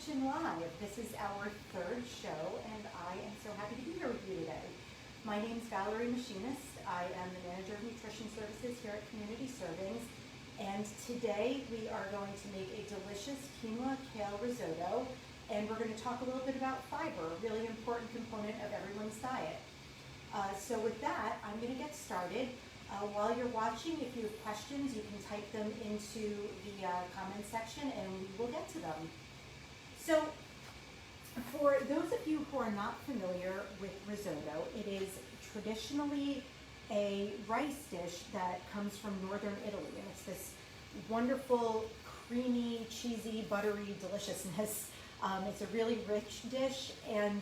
Kitchen Live. This is our third show, and I am so happy to be here with you today. My name is Valerie Machinist. I am the Manager of Nutrition Services here at Community Servings, and today we are going to make a delicious quinoa kale risotto, and we're going to talk a little bit about fiber, a really important component of everyone's diet. So with that, I'm going to get started. While you're watching, if you have questions, you can type them into the comment section and we will get to them. So for those of you who are not familiar with risotto, it is traditionally a rice dish that comes from northern Italy, and it's this wonderful, creamy, cheesy, buttery deliciousness. It's a really rich dish, and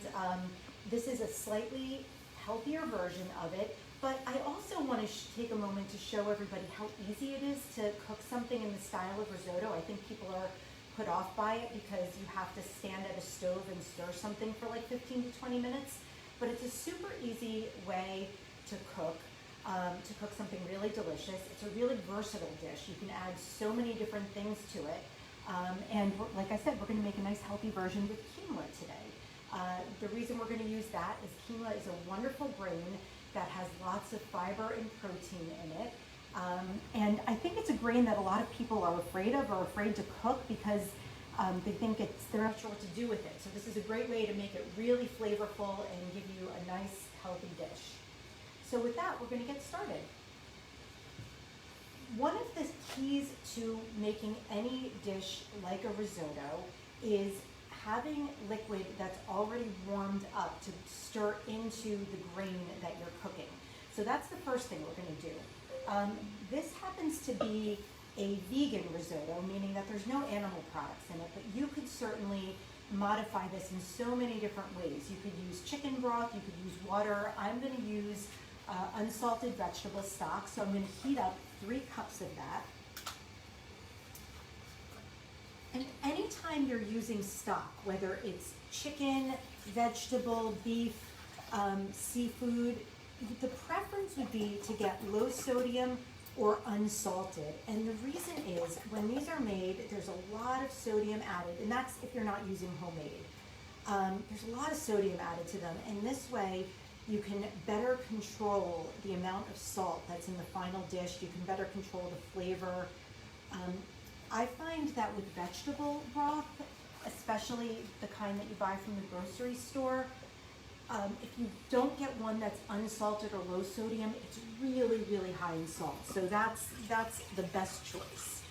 this is a slightly healthier version of it. But I also want to take a moment to show everybody how easy it is to cook something in the style of risotto. I think people are put off by it because you have to stand at a stove and stir something for like 15 to 20 minutes. But it's a super easy way to cook something really delicious. It's a really versatile dish. You can add so many different things to it. And like I said, we're going to make a nice healthy version with quinoa today. The reason we're going to use that is quinoa is a wonderful grain that has lots of fiber and protein in it. And I think it's a grain that a lot of people are afraid of or afraid to cook because they think they're not sure what to do with it. So this is a great way to make it really flavorful and give you a nice, healthy dish. So with that, we're going to get started. One of the keys to making any dish like a risotto is having liquid that's already warmed up to stir into the grain that you're cooking. So that's the first thing we're going to do. This happens to be a vegan risotto, meaning that there's no animal products in it, but you could certainly modify this in so many different ways. You could use chicken broth, you could use water. I'm going to use unsalted vegetable stock, so I'm going to heat up 3 cups of that. And anytime you're using stock, whether it's chicken, vegetable, beef, seafood, the preference would be to get low sodium or unsalted. And the reason is when these are made, there's a lot of sodium added, and that's if you're not using homemade. There's a lot of sodium added to them, and this way you can better control the amount of salt that's in the final dish. You can better control the flavor. I find that with vegetable broth, especially the kind that you buy from the grocery store, if you don't get one that's unsalted or low sodium, it's really, really high in salt. So that's the best choice.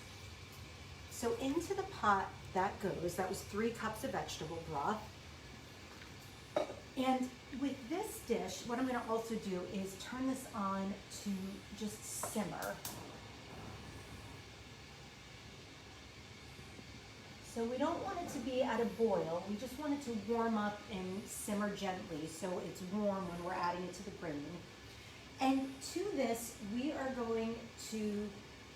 So into the pot that goes, that was 3 cups of vegetable broth. And with this dish, what I'm going to also do is turn this on to just simmer. So we don't want it to be at a boil, we just want it to warm up and simmer gently so it's warm when we're adding it to the grain. And to this, we are going to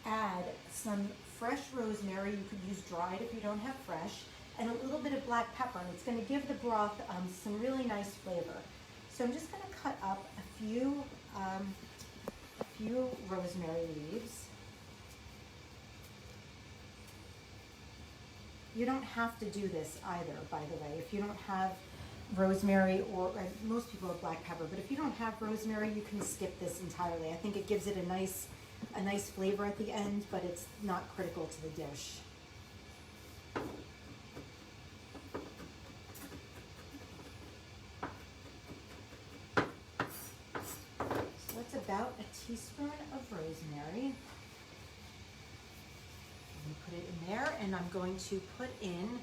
add some fresh rosemary. You could use dried if you don't have fresh, and a little bit of black pepper, and it's going to give the broth some really nice flavor. So I'm just going to cut up a few rosemary leaves. You don't have to do this either, by the way. If you don't have rosemary, or most people have black pepper, but if you don't have rosemary, you can skip this entirely. I think it gives it a nice flavor at the end, but it's not critical to the dish. So that's about a teaspoon of rosemary. Put it in there, and I'm going to put in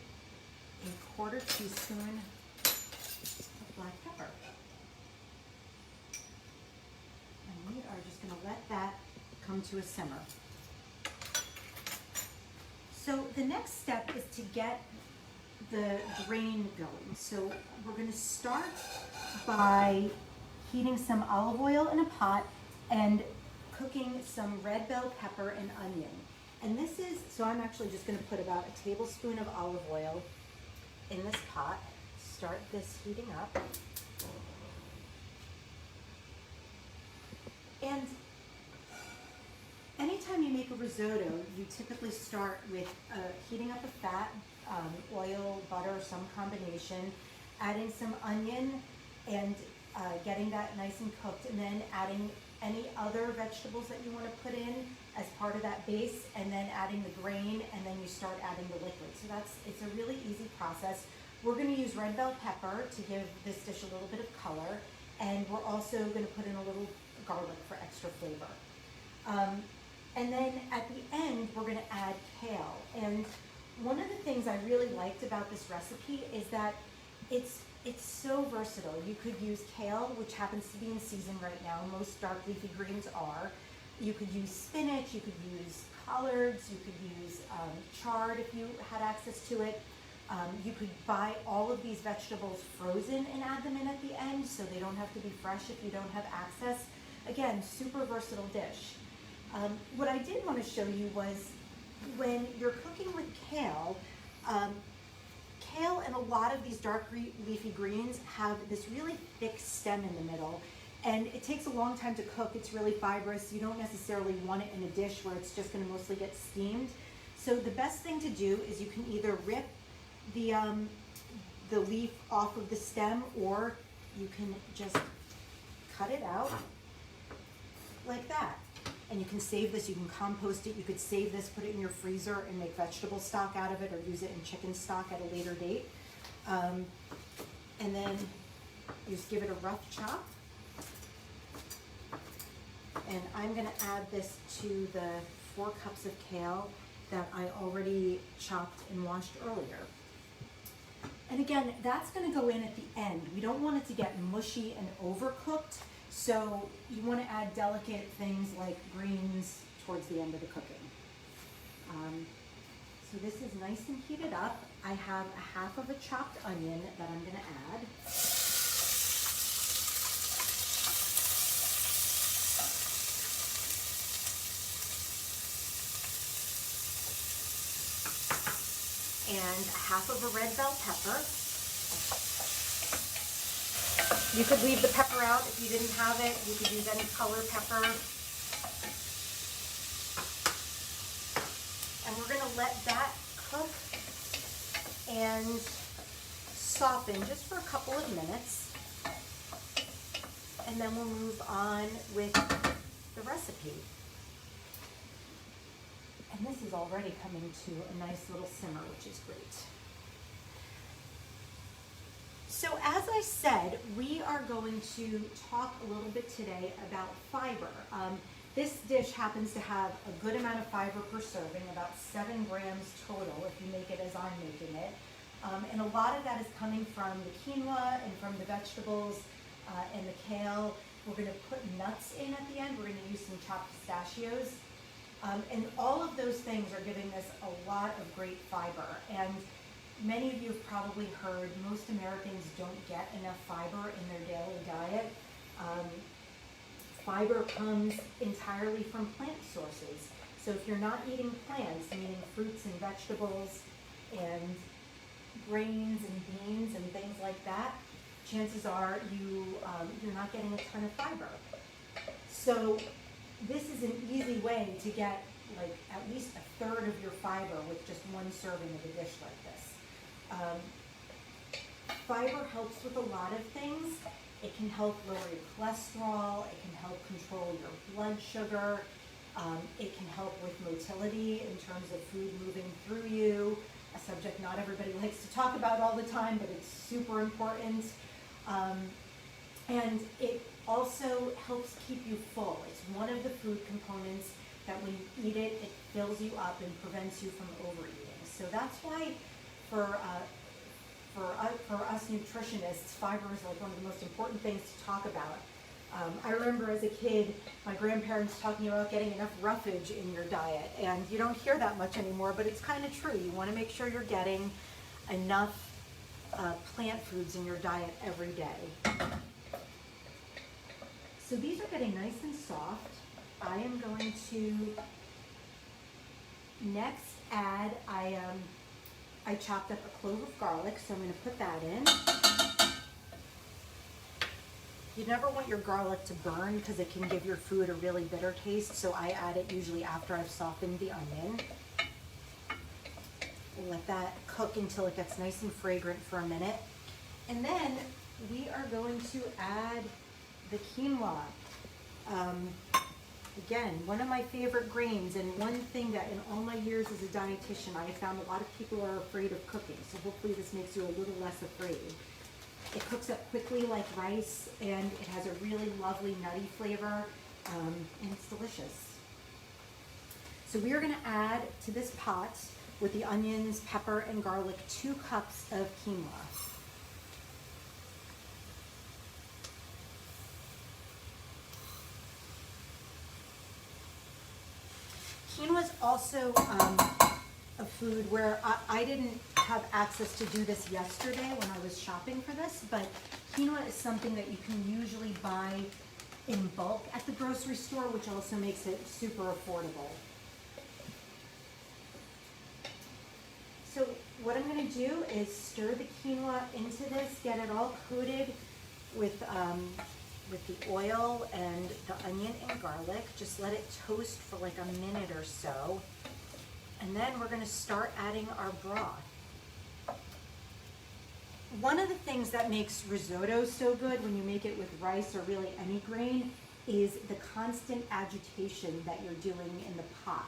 a 1/4 teaspoon of black pepper. And we are just going to let that come to a simmer. So the next step is to get the grain going. So we're going to start by heating some olive oil in a pot and cooking some red bell pepper and onion. And this is, so I'm actually just going to put about a tablespoon of olive oil in this pot. Start this heating up. And anytime you make a risotto, you typically start with heating up a fat oil, butter, some combination, adding some onion and getting that nice and cooked, and then adding any other vegetables that you want to put in as part of that base, and then adding the grain, and then you start adding the liquid. So it's a really easy process. We're going to use red bell pepper to give this dish a little bit of color, and we're also going to put in a little garlic for extra flavor. And then at the end, we're going to add kale. And one of the things I really liked about this recipe is that it's so versatile. You could use kale, which happens to be in season right now. Most dark leafy greens are. You could use spinach, you could use collards, you could use chard if you had access to it. You could buy all of these vegetables frozen and add them in at the end, so they don't have to be fresh if you don't have access. Again, super versatile dish. What I did want to show you was when you're cooking with kale, kale and a lot of these dark leafy greens have this really thick stem in the middle, and it takes a long time to cook. It's really fibrous. You don't necessarily want it in a dish where it's just going to mostly get steamed. So the best thing to do is you can either rip the leaf off of the stem, or you can just cut it out like that. And you can save this, you can compost it, you could save this, put it in your freezer and make vegetable stock out of it, or use it in chicken stock at a later date. And then you just give it a rough chop. And I'm gonna add this to the 4 cups of kale that I already chopped and washed earlier. And again, that's gonna go in at the end. We don't want it to get mushy and overcooked. So you want to add delicate things like greens towards the end of the cooking. So this is nice and heated up. I have a half of a chopped onion that I'm going to add. And a half of a red bell pepper. You could leave the pepper out if you didn't have it. You could use any color pepper. And we're going to let that cook and soften just for a couple of minutes. And then we'll move on with the recipe. And this is already coming to a nice little simmer, which is great. So as I said, we are going to talk a little bit today about fiber. This dish happens to have a good amount of fiber per serving, about 7 grams total if you make it as I'm making it. And a lot of that is coming from the quinoa and from the vegetables and the kale. We're going to put nuts in at the end. We're going to use some chopped pistachios. And all of those things are giving us a lot of great fiber. And many of you have probably heard most Americans don't get enough fiber in their daily diet. Fiber comes entirely from plant sources. So if you're not eating plants, meaning fruits and vegetables and grains and beans and things like that, chances are you're not getting a ton of fiber. So this is an easy way to get like at least a third of your fiber with just one serving of a dish like this. Fiber helps with a lot of things. It can help lower your cholesterol. It can help control your blood sugar. It can help with motility in terms of food moving through you, a subject not everybody likes to talk about all the time, but it's super important. And it also helps keep you full. It's one of the food components that when you eat it, it fills you up and prevents you from overeating. So that's why for us nutritionists, fiber is like one of the most important things to talk about. I remember as a kid, my grandparents talking about getting enough roughage in your diet, and you don't hear that much anymore, but it's kind of true. You want to make sure you're getting enough plant foods in your diet every day. So these are getting nice and soft. I am going to next add, I chopped up a clove of garlic, so I'm going to put that in. You never want your garlic to burn because it can give your food a really bitter taste, so I add it usually after I've softened the onion. We'll let that cook until it gets nice and fragrant for a minute. And then we are going to add the quinoa. Again, one of my favorite grains, and one thing that in all my years as a dietitian, I have found a lot of people are afraid of cooking, so hopefully this makes you a little less afraid. It cooks up quickly like rice, and it has a really lovely nutty flavor, and it's delicious. So we are going to add to this pot with the onions, pepper, and garlic 2 cups of quinoa. Quinoa is also a food where I didn't have access to do this yesterday when I was shopping for this, but quinoa is something that you can usually buy in bulk at the grocery store, which also makes it super affordable. So what I'm going to do is stir the quinoa into this, get it all coated with the oil and the onion and garlic. Just let it toast for like a minute or so. And then we're going to start adding our broth. One of the things that makes risotto so good when you make it with rice or really any grain is the constant agitation that you're doing in the pot.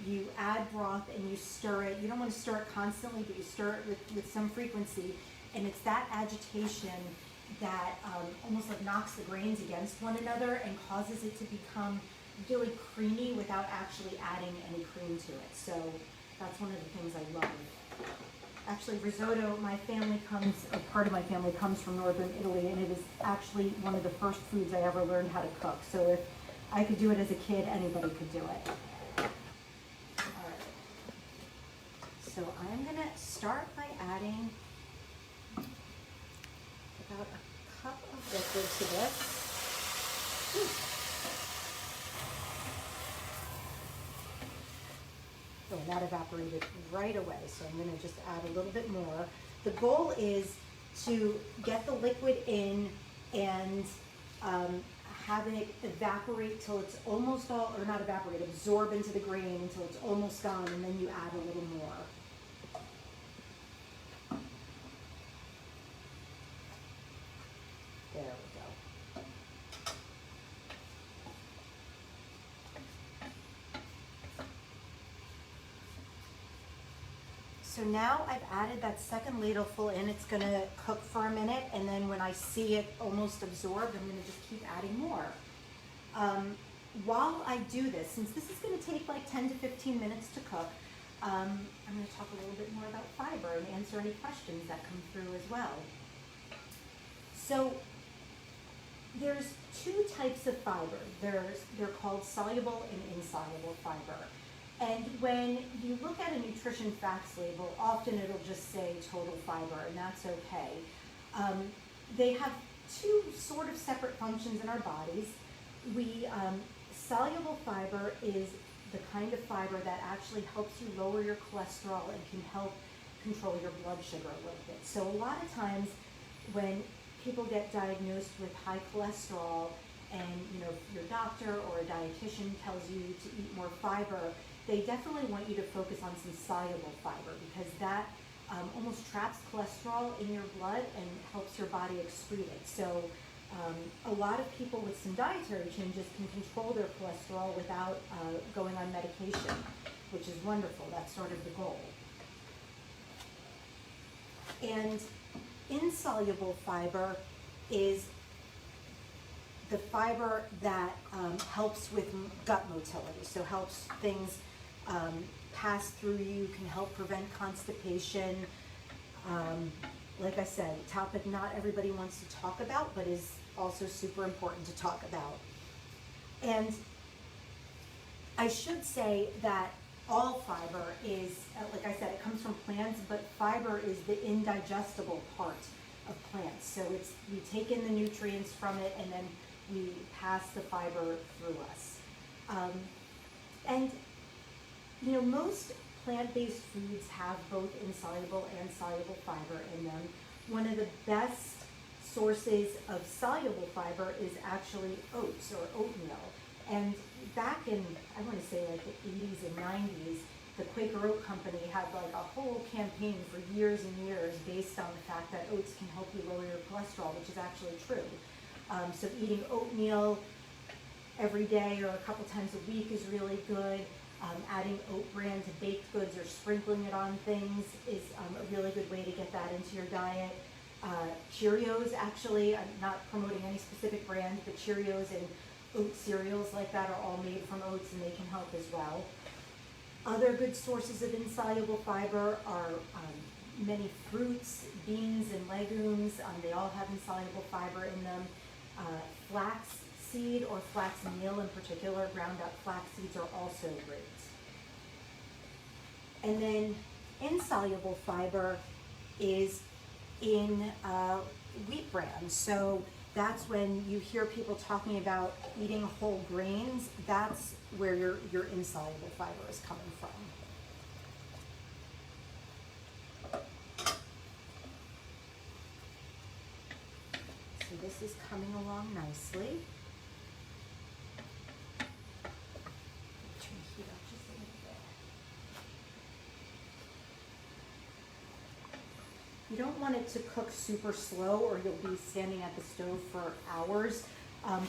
You add broth and you stir it. You don't want to stir it constantly, but you stir it with some frequency. And it's that agitation that almost like knocks the grains against one another and causes it to become really creamy without actually adding any cream to it. So that's one of the things I love. Actually, risotto, my family comes, or part of my family comes from northern Italy, and it is actually one of the first foods I ever learned how to cook. So if I could do it as a kid, anybody could do it. All right. So I'm gonna start by adding about a cup of liquid to this. Ooh. So that evaporated right away, so I'm going to just add a little bit more. The goal is to get the liquid in and have it evaporate till it's almost all, or not evaporate, absorb into the grain until it's almost gone, and then you add a little more. There we go. So now I've added that second ladleful in. It's going to cook for a minute, and then when I see it almost absorbed, I'm going to just keep adding more. While I do this, since this is going to take like 10 to 15 minutes to cook, I'm going to talk a little bit more about fiber and answer any questions that come through as well. So there's 2 types of fiber. They're called soluble and insoluble fiber. And when you look at a nutrition facts label, often it'll just say total fiber, and that's okay. They have 2 sort of separate functions in our bodies. Soluble fiber is the kind of fiber that actually helps you lower your cholesterol and can help control your blood sugar a little bit. So a lot of times when people get diagnosed with high cholesterol and your doctor or a dietitian tells you to eat more fiber, they definitely want you to focus on some soluble fiber because that almost traps cholesterol in your blood and helps your body excrete it. So a lot of people with some dietary changes can control their cholesterol without going on medication, which is wonderful. That's sort of the goal. And insoluble fiber is the fiber that helps with gut motility, so helps things pass through you, can help prevent constipation. Like I said, a topic not everybody wants to talk about, but is also super important to talk about. And I should say that all fiber is, like I said, it comes from plants, but fiber is the indigestible part of plants. So we take in the nutrients from it and then we pass the fiber through us. And most plant-based foods have both insoluble and soluble fiber in them. One of the best sources of soluble fiber is actually oats or oatmeal. And back in, I want to say like the 80s and 90s, the Quaker Oat Company had like a whole campaign for years and years based on the fact that oats can help you lower your cholesterol, which is actually true. So eating oatmeal every day or a couple times a week is really good. Adding oat bran to baked goods or sprinkling it on things is a really good way to get that into your diet. Cheerios, actually, I'm not promoting any specific brand, but Cheerios and oat cereals like that are all made from oats and they can help as well. Other good sources of insoluble fiber are many fruits, beans, and legumes. They all have insoluble fiber in them. Flax seed or flax meal in particular, ground up flax seeds are also great. And then insoluble fiber is in wheat bran. So that's when you hear people talking about eating whole grains, that's where your insoluble fiber is coming from. So this is coming along nicely. Turn the heat up just a little bit. You don't want it to cook super slow or you'll be standing at the stove for hours,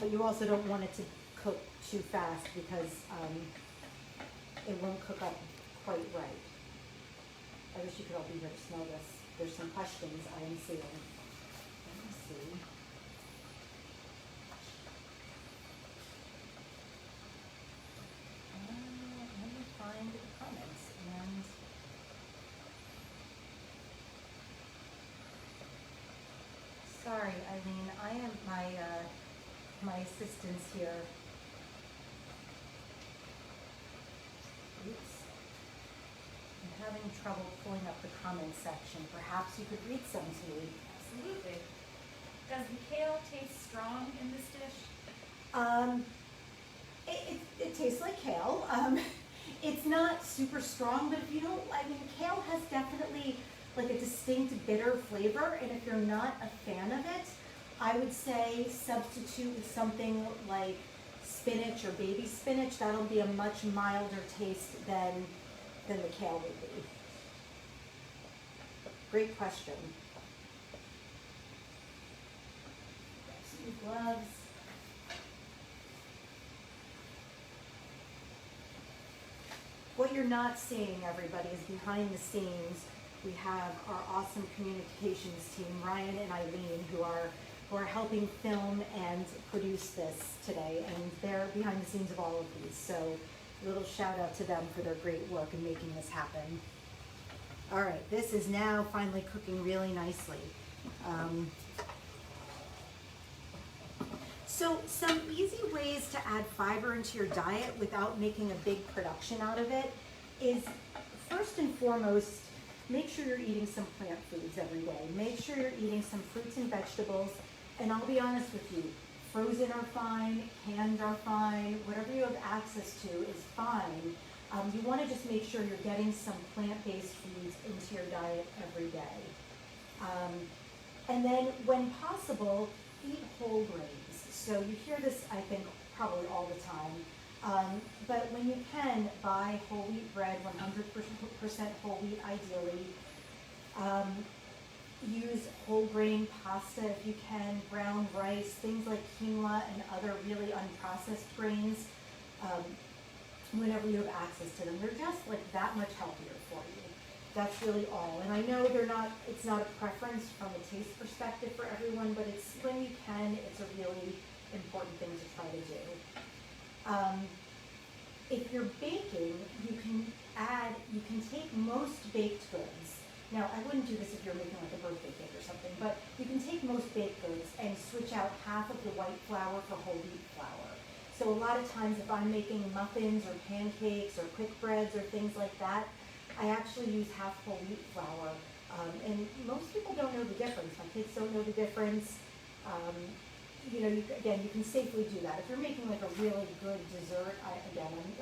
but you also don't want it to cook too fast because it won't cook up quite right. I wish you could all be here to smell this. There's some questions I am seeing. Let me see. Let me find the comments and sorry, Eileen, I am my assistant's here. Oops. I'm having trouble pulling up the comment section. Perhaps you could read some to me. Absolutely. Does the kale taste strong in this dish? It tastes like kale. It's not super strong, but if you don't, I mean, kale has definitely like a distinct bitter flavor, and if you're not a fan of it, I would say substitute with something like spinach or baby spinach. That'll be a much milder taste than the kale would be. Great question. Grab some new gloves. What you're not seeing, everybody, is behind the scenes. We have our awesome communications team, Ryan and Eileen, who are helping film and produce this today, and they're behind the scenes of all of these. So a little shout out to them for their great work in making this happen. All right, this is now finally cooking really nicely. So some easy ways to add fiber into your diet without making a big production out of it is, first and foremost, make sure you're eating some plant foods every day. Make sure you're eating some fruits and vegetables. And I'll be honest with you, frozen are fine, canned are fine, whatever you have access to is fine. You want to just make sure you're getting some plant-based foods into your diet every day. And then when possible, eat whole grains. So you hear this, I think, probably all the time. But when you can, buy whole wheat bread, 100% whole wheat ideally. Use whole grain pasta if you can, brown rice, things like quinoa and other really unprocessed grains. Whenever you have access to them, they're just like that much healthier for you. That's really all. And I know it's not a preference from a taste perspective for everyone, but it's when you can, it's a really important thing to try to do. If you're baking, you can take most baked goods. Now, I wouldn't do this if you're making like a birthday cake or something, but you can take most baked goods and switch out half of the white flour for whole wheat flour. So a lot of times if I'm making muffins or pancakes or quick breads or things like that, I actually use half whole wheat flour. And most people don't know the difference. My kids don't know the difference. You can safely do that. If you're making like a really good dessert,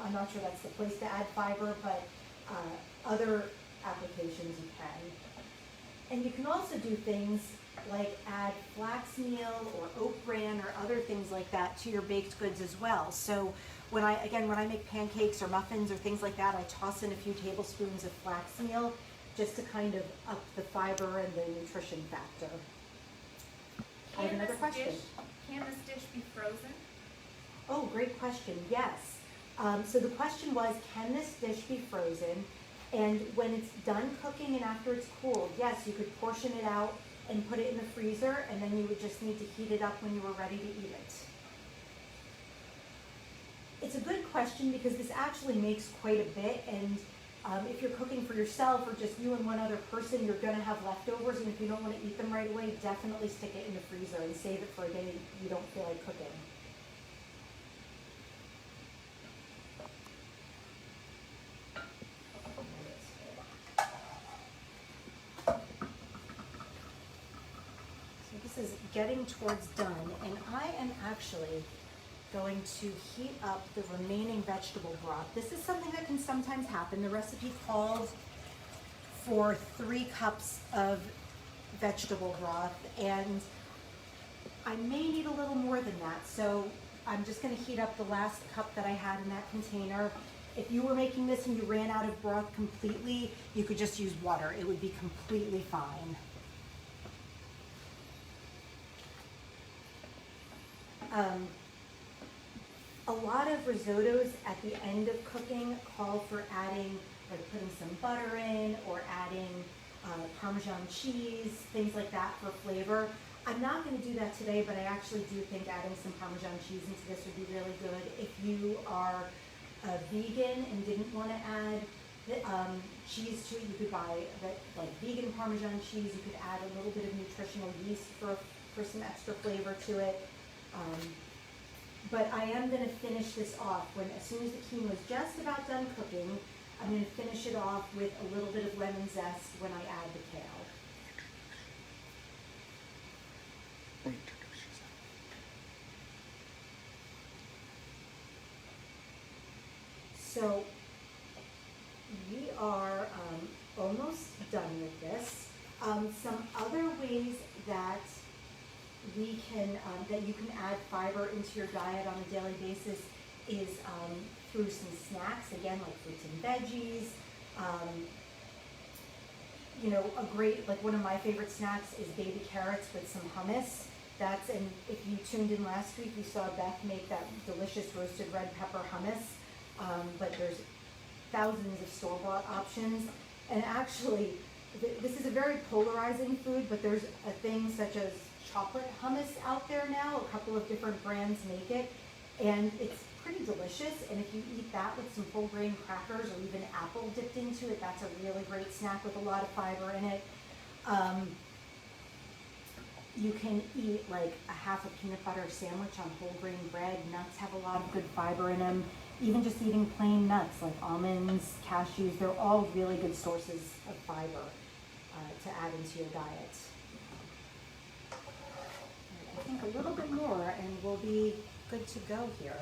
I'm not sure that's the place to add fiber, but other applications you can. And you can also do things like add flax meal or oat bran or other things like that to your baked goods as well. So when I make pancakes or muffins or things like that, I toss in a few tablespoons of flax meal just to kind of up the fiber and the nutrition factor. I have another question. Can this dish be frozen? Oh, great question. Yes. So the question was, can this dish be frozen? And when it's done cooking and after it's cooled, yes, you could portion it out and put it in the freezer, and then you would just need to heat it up when you were ready to eat it. It's a good question because this actually makes quite a bit, and if you're cooking for yourself or just you and one other person, you're going to have leftovers, and if you don't want to eat them right away, definitely stick it in the freezer and save it for a day you don't feel like cooking. So this is getting towards done, and I am actually going to heat up the remaining vegetable broth. This is something that can sometimes happen. The recipe called for 3 cups of vegetable broth, and I may need a little more than that. So I'm just going to heat up the last cup that I had in that container. If you were making this and you ran out of broth completely, you could just use water. It would be completely fine. A lot of risottos at the end of cooking call for adding, like putting some butter in or adding Parmesan cheese, things like that for flavor. I'm not going to do that today, but I actually do think adding some Parmesan cheese into this would be really good. If you are a vegan and didn't want to add cheese to it, you could buy like vegan Parmesan cheese. You could add a little bit of nutritional yeast for some extra flavor to it. But I am going to finish this off as soon as the quinoa is just about done cooking. I'm going to finish it off with a little bit of lemon zest when I add the kale. So we are almost done with this. Some other ways that that you can add fiber into your diet on a daily basis is through some snacks, again, like fruits and veggies. A great, like one of my favorite snacks is baby carrots with some hummus. And if you tuned in last week, you saw Beth make that delicious roasted red pepper hummus. But there's thousands of store-bought options. And actually, this is a very polarizing food, but there's a thing such as chocolate hummus out there now. A couple of different brands make it, and it's pretty delicious. And if you eat that with some whole grain crackers or even apple dipped into it, that's a really great snack with a lot of fiber in it. You can eat like a half a peanut butter sandwich on whole grain bread. Nuts have a lot of good fiber in them. Even just eating plain nuts like almonds, cashews, they're all really good sources of fiber to add into your diet. I think a little bit more and we'll be good to go here.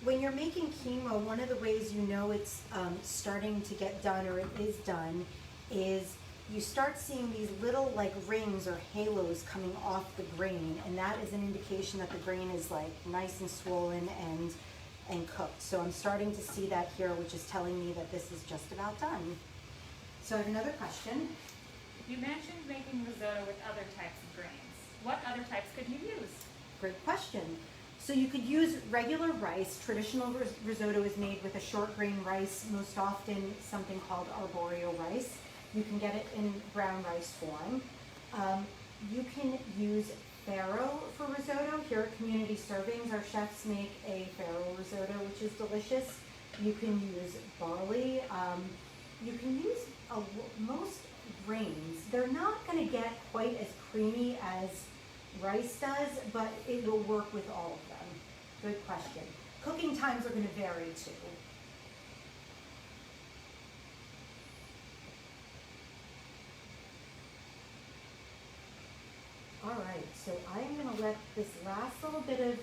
When you're making quinoa, one of the ways you know it's starting to get done or it is done is you start seeing these little like rings or halos coming off the grain, and that is an indication that the grain is like nice and swollen and cooked. So I'm starting to see that here, which is telling me that this is just about done. So I have another question. You mentioned making risotto with other types of grains. What other types could you use? Great question. So you could use regular rice. Traditional risotto is made with a short grain rice, most often something called arborio rice. You can get it in brown rice form. You can use farro for risotto. Here at Community Servings, our chefs make a farro risotto, which is delicious. You can use barley. You can use most grains. They're not going to get quite as creamy as rice does, but it will work with all of them. Good question. Cooking times are going to vary too. All right, so I'm going to let this last little bit of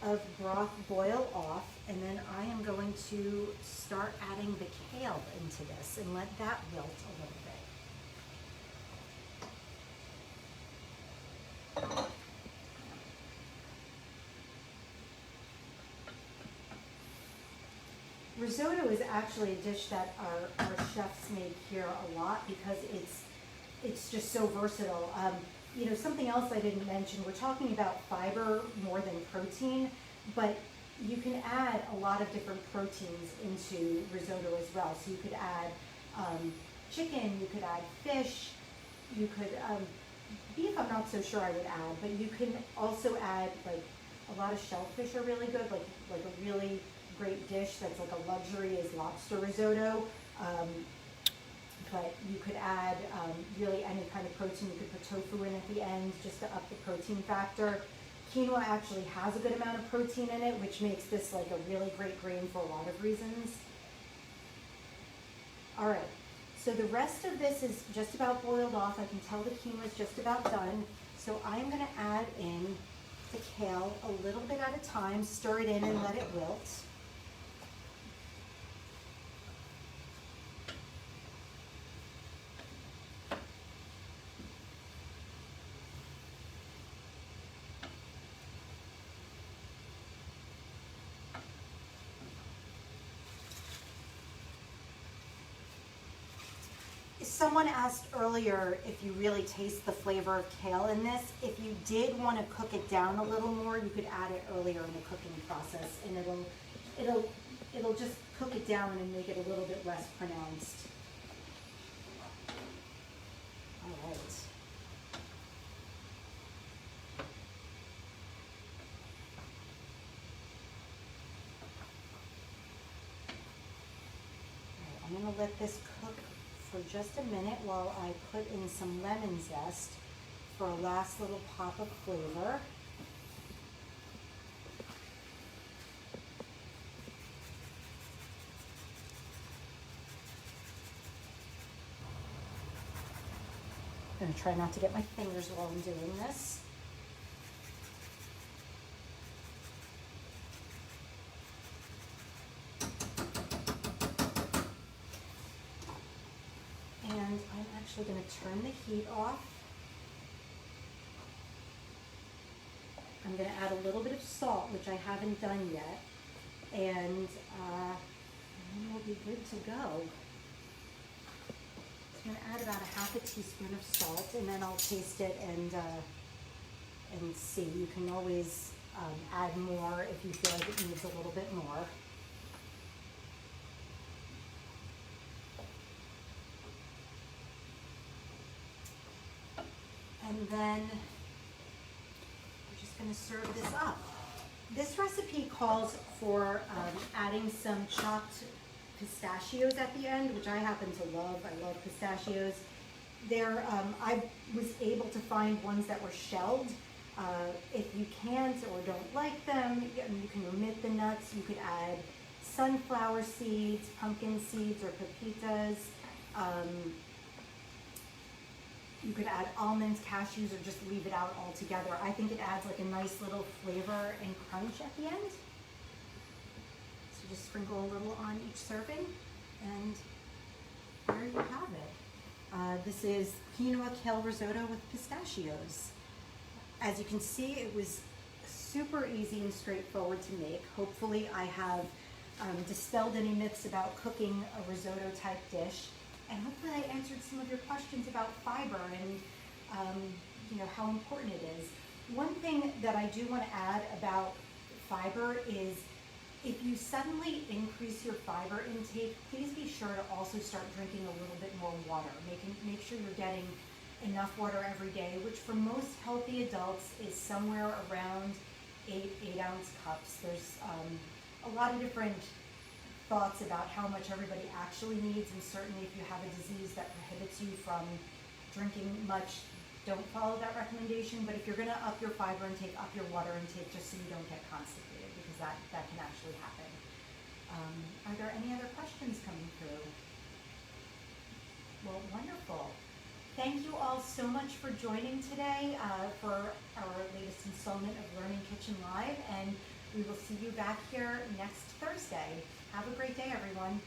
of broth boil off, and then I am going to start adding the kale into this and let that wilt a little bit. Risotto is actually a dish that our chefs make here a lot because it's just so versatile. You know, something else I didn't mention, we're talking about fiber more than protein, but you can add a lot of different proteins into risotto as well. So you could add chicken, you could add fish, you could, beef I'm not so sure I would add, but you can also add, like, a lot of shellfish are really good, like a really great dish that's like a luxury is lobster risotto. But you could add really any kind of protein. You could put tofu in at the end just to up the protein factor. Quinoa actually has a good amount of protein in it, which makes this like a really great grain for a lot of reasons. All right, so the rest of this is just about boiled off. I can tell the quinoa is just about done. So I'm gonna add in the kale a little bit at a time, stir it in and let it wilt. Someone asked earlier if you really taste the flavor of kale in this. If you did want to cook it down a little more, you could add it earlier in the cooking process, and it'll just cook it down and make it a little bit less pronounced. All right. I'm going to let this cook for just a minute while I put in some lemon zest for a last little pop of flavor. I'm going to try not to get my fingers while I'm doing this. And I'm actually going to turn the heat off. I'm going to add a little bit of salt, which I haven't done yet, and we'll be good to go. So I'm going to add about a half a teaspoon of salt, and then I'll taste it and see. You can always add more if you feel like it needs a little bit more. And then we're just going to serve this up. This recipe calls for adding some chopped pistachios at the end, which I happen to love. I love pistachios. I was able to find ones that were shelled. If you can't or don't like them, you can omit the nuts. You could add sunflower seeds, pumpkin seeds, or pepitas. You could add almonds, cashews, or just leave it out altogether. I think it adds like a nice little flavor and crunch at the end. So just sprinkle a little on each serving, and there you have it. This is Quinoa Kale Risotto with pistachios. As you can see, it was super easy and straightforward to make. Hopefully I have dispelled any myths about cooking a risotto type dish. And hopefully I answered some of your questions about fiber and how important it is. One thing that I do want to add about fiber is if you suddenly increase your fiber intake, please be sure to also start drinking a little bit more water. Make sure you're getting enough water every day, which for most healthy adults is somewhere around 8-ounce cups. There's a lot of different thoughts about how much everybody actually needs, and certainly if you have a disease that prohibits you from drinking much, don't follow that recommendation. But if you're going to up your fiber intake, up your water intake, just so you don't get constipated, because that can actually happen. Are there any other questions coming through? Well, wonderful. Thank you all so much for joining today for our latest installment of Learning Kitchen Live, and We will see you back here next Thursday. Have a great day, everyone.